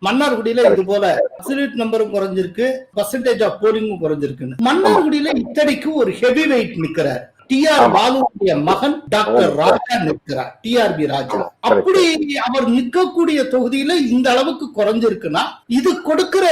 மன்னார்குடியில இது போல அப்சல்யூட் நம்பரும் குறைஞ்சிருக்கு, பர்சன்டேஜ் ஆஃப் போலிங்கும் குறைஞ்சிருக்குன்னு. மன்னார்குடியில இத்தனைக்கு ஒரு ஹெவி வெயிட் நிக்கிறார். டிஆர் பாலுடைய மகன் டாக்டர் ராஜா நிற்கிறார், டிஆர்பி ராஜா. அப்படி அவர் நிற்கக்கூடிய தொகுதியில இந்த அளவுக்கு குறைஞ்சிருக்குன்னா இது கொடுக்கிற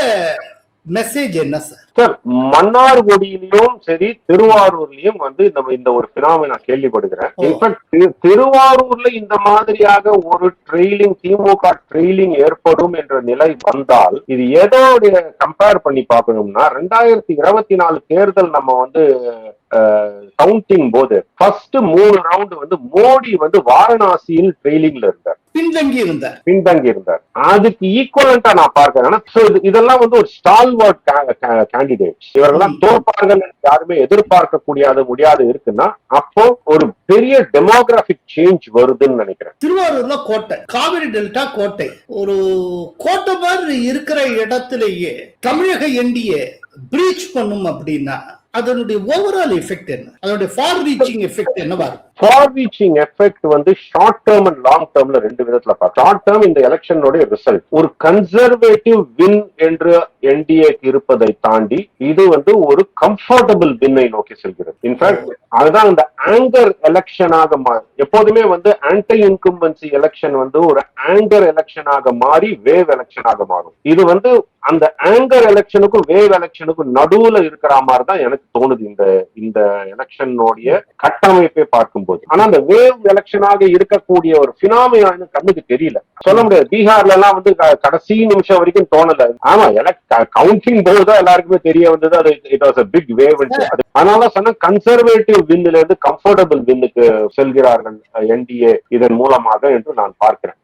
மெசேஜ் என்ன சார்? சார், மன்னார்குடியிலும் சரி திருவாரூர்லயும் நம்ம இந்த ஒரு பினாமினா கேள்விப்படுகிறேன். இன்ஃபேக்ட் திருவாரூர்ல இந்த மாதிரியாக ஒரு ட்ரெயிலிங், திமுக ட்ரெயிலிங் ஏற்படும் என்ற நிலை வந்தால் இது ஏதோடைய கம்பேர் பண்ணி பார்க்கணும்னா 2024 தேர்தல் நம்ம கவுண்டிங் போது ஃபர்ஸ்ட் 3 ரவுண்ட் மோடி வாரணாசியில் ட்ரெயிலிங்ல இருந்தார், பின்தங்கி இருந்தார். அதுக்கு ஈக்குவலண்டா நான் பார்க்கிறேன். இதெல்லாம் ஒரு ஸ்டால்வர்ட் கேண்டிடேட். இவர்கள்லாம் தோற்பார்கள் யாருமே எதிர்பார்க்க முடியாது இருக்குன்னா அப்போ ஒரு பெரிய டெமோகிராபிக் சேஞ்ச் வருதுன்னு நினைக்கிறேன். திருவாரூர்ல கோட்டை, காவிரி டெல்டா கோட்டை, ஒரு கோட்டை மாதிரி இருக்கிற இடத்திலேயே தமிழக என்டிஏ பிரீச் பண்ணும் அப்படின்னா அதனுடைய ஓவரால் எஃபெக்ட் என்ன? அதனுடைய ஃபார் ரீச்சிங் எஃபெக்ட் என்னவா இருக்கும்? For reaching effect short term and long டேர்ம்ல 2 விதத்துல பார்க்கலாம். ஷார்ட் டேர்ம் இந்த எலெக்ஷனோட ரிசல்ட் ஒரு கன்சர்வேட்டிவ் வின் என்று என்டிஏக்கு இருப்பதை தாண்டி இது ஒரு கம்ஃபர்டபிள் வின்னை நோக்கி செல்கிறது. இன்ஃபேக்ட் அதுதான் இந்த ஆங்கர் எலெக்ஷனாக எப்போதுமே ஆன்டி இன்கம்பன்சி எலெக்ஷன் ஒரு ஆங்கர் எலெக்ஷனாக மாறி வேவ் எலெக்ஷனாக மாறும். இது அந்த ஆங்கர் எலெக்ஷனுக்கும் வேவ் எலெக்ஷனுக்கும் நடுவுல இருக்கிற மாதிரி தான் எனக்கு தோணுது இந்த எலெக்ஷனோடைய கட்டமைப்பை பார்க்கும்போது. ஆனா அந்த வேவ் எலெக்ஷனாக இருக்கக்கூடிய ஒரு பினாமினா கண்ணுக்கு தெரியல, சொல்ல முடியாது. பீகார்ல எல்லாம் கடைசி நிமிஷம் வரைக்கும் தோணல. ஆமா, கவுண்டிங் போதுதான் எல்லாருக்குமே தெரிய வந்தது அது it was a big wave. அதனால சொன்ன கன்சர்வேட்டிவ் வின்ல இருந்து கம்ஃபர்டபிள் வின்னுக்கு செல்கிறார்கள் என்டிஏ இதன் மூலமாக என்று நான் பார்க்கிறேன்.